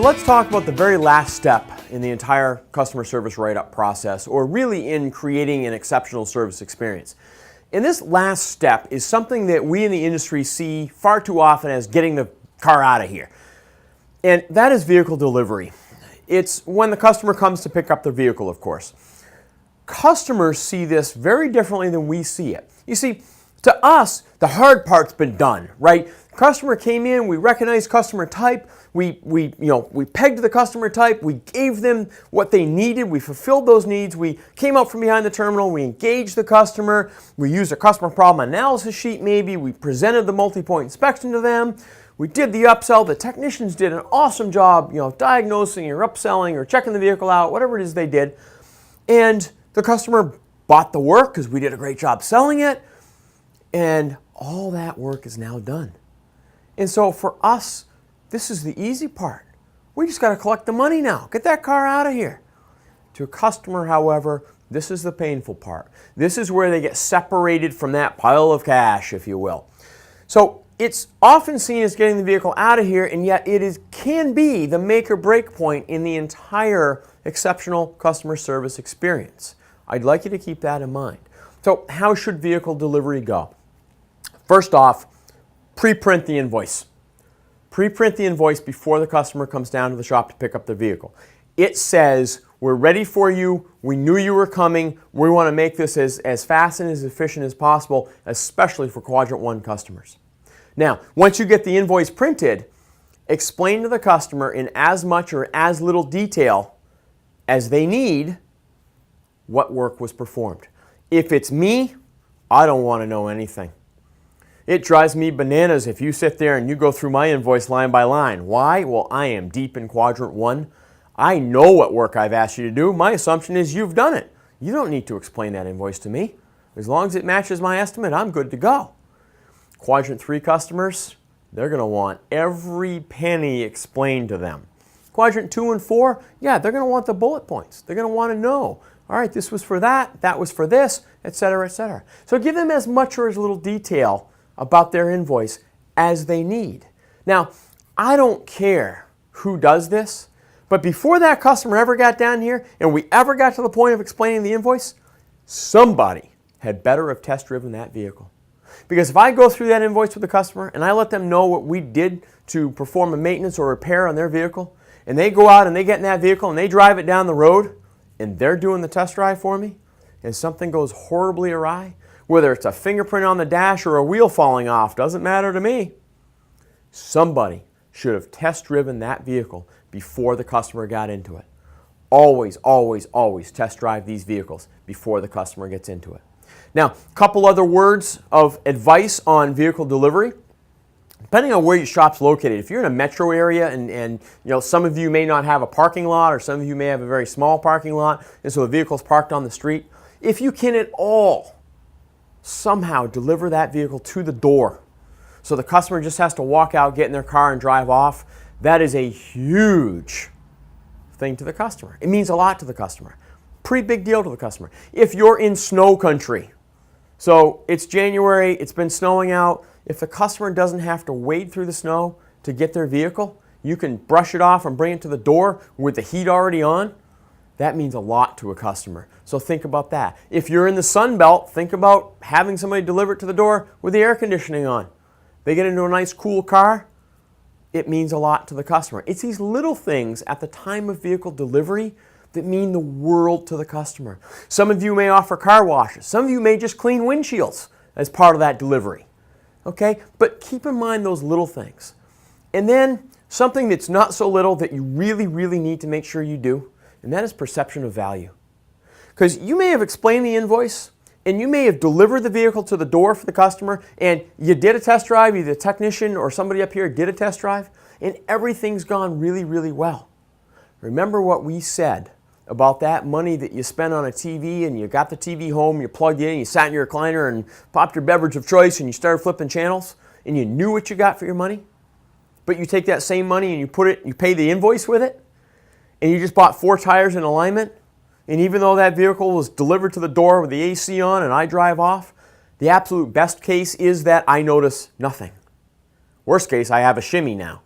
let's talk about the very last step in the entire customer service write-up process, or really in creating an exceptional service experience. And this last step is something that we in the industry see far too often as getting the car out of here. And that is vehicle delivery. It's when the customer comes to pick up their vehicle, of course. Customers see this very differently than we see it. You see, to us, the hard part's been done, right? Customer came in, we recognized customer type, we pegged the customer type, we gave them what they needed, we fulfilled those needs, we came out from behind the terminal, we engaged the customer, we used a customer problem analysis sheet maybe, we presented the multi-point inspection to them, we did the upsell, the technicians did an awesome job, diagnosing or upselling or checking the vehicle out, whatever it is they did, and the customer bought the work because we did a great job selling it, and all that work is now done. And so for us, this is the easy part. We just got to collect the money now. Get that car out of here. To a customer, however, this is the painful part. This is where they get separated from that pile of cash, if you will. So it's often seen as getting the vehicle out of here, and yet can be the make or break point in the entire exceptional customer service experience. I'd like you to keep that in mind. So how should vehicle delivery go? First off, pre-print the invoice. Pre-print the invoice before the customer comes down to the shop to pick up their vehicle. It says, we're ready for you, we knew you were coming, we want to make this as fast and as efficient as possible, especially for Quadrant 1 customers. Now, once you get the invoice printed, explain to the customer in as much or as little detail as they need what work was performed. If it's me, I don't want to know anything. It drives me bananas if you sit there and you go through my invoice line by line. Why? Well, I am deep in Quadrant 1. I know what work I've asked you to do. My assumption is you've done it. You don't need to explain that invoice to me. As long as it matches my estimate, I'm good to go. Quadrant 3 customers, they're going to want every penny explained to them. Quadrant 2 and 4, yeah, they're going to want the bullet points. They're going to want to know, all right, this was for that was for this, etc., etc. So give them as much or as little detail about their invoice as they need. Now, I don't care who does this, but before that customer ever got down here and we ever got to the point of explaining the invoice, somebody had better have test driven that vehicle. Because if I go through that invoice with the customer and I let them know what we did to perform a maintenance or repair on their vehicle, and they go out and they get in that vehicle and they drive it down the road and they're doing the test drive for me, and something goes horribly awry, whether it's a fingerprint on the dash or a wheel falling off, doesn't matter to me. Somebody should have test driven that vehicle before the customer got into it. Always, always, always test drive these vehicles before the customer gets into it. Now, a couple other words of advice on vehicle delivery. Depending on where your shop's located, if you're in a metro area and some of you may not have a parking lot, or some of you may have a very small parking lot, and so the vehicle's parked on the street, if you can at all somehow deliver that vehicle to the door so the customer just has to walk out, get in their car, and drive off, that is a huge thing to the customer. It means a lot to the customer. Pretty big deal to the customer. If you're in snow country, so it's January, it's been snowing out, if the customer doesn't have to wade through the snow to get their vehicle, you can brush it off and bring it to the door with the heat already on. That means a lot to a customer. So think about that. If you're in the Sun Belt, think about having somebody deliver it to the door with the air conditioning on. They get into a nice cool car, it means a lot to the customer. It's these little things at the time of vehicle delivery that mean the world to the customer. Some of you may offer car washes. Some of you may just clean windshields as part of that delivery. Okay? But keep in mind those little things. And then something that's not so little that you really, really need to make sure you do, and that is perception of value. Because you may have explained the invoice, and you may have delivered the vehicle to the door for the customer, and you did a test drive, either the technician or somebody up here did a test drive, and everything's gone really, really well. Remember what we said about that money that you spent on a TV, and you got the TV home, you plugged in, you sat in your recliner and popped your beverage of choice, and you started flipping channels, and you knew what you got for your money, but you take that same money and you pay the invoice with it, and you just bought 4 tires in alignment, and even though that vehicle was delivered to the door with the AC on and I drive off, the absolute best case is that I notice nothing. Worst case, I have a shimmy now.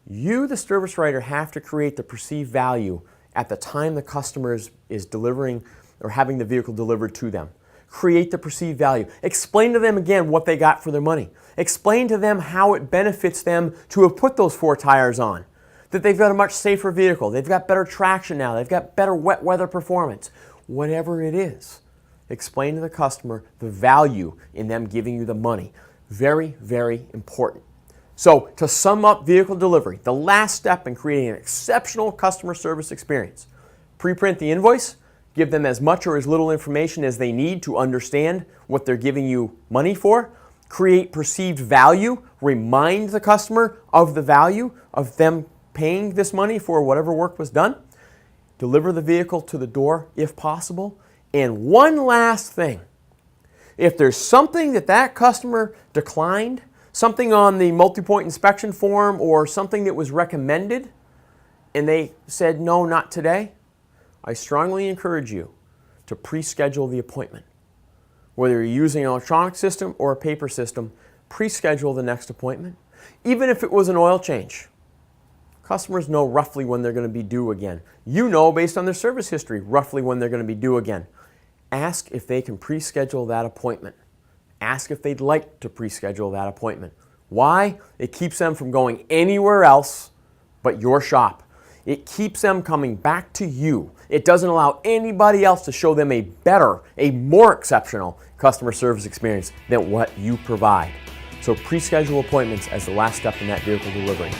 You, the service writer, have to create the perceived value at the time the customer is delivering or having the vehicle delivered to them. Create the perceived value. Explain to them again what they got for their money. Explain to them how it benefits them to have put those 4 tires on. That they've got a much safer vehicle. They've got better traction now. They've got better wet weather performance. Whatever it is, explain to the customer the value in them giving you the money. Very, very important. So to sum up vehicle delivery, the last step in creating an exceptional customer service experience: pre-print the invoice, give them as much or as little information as they need to understand what they're giving you money for, create perceived value, remind the customer of the value of them paying this money for whatever work was done, deliver the vehicle to the door if possible, and one last thing: if there's something that customer declined, something on the multi-point inspection form or something that was recommended, and they said, no, not today, I strongly encourage you to pre-schedule the appointment. Whether you're using an electronic system or a paper system, pre-schedule the next appointment. Even if it was an oil change, customers know roughly when they're going to be due again. You know, based on their service history, roughly when they're going to be due again. Ask if they can pre-schedule that appointment. Ask if they'd like to pre-schedule that appointment. Why? It keeps them from going anywhere else but your shop. It keeps them coming back to you. It doesn't allow anybody else to show them a better, a more exceptional customer service experience than what you provide. So pre-schedule appointments as the last step in that vehicle delivery.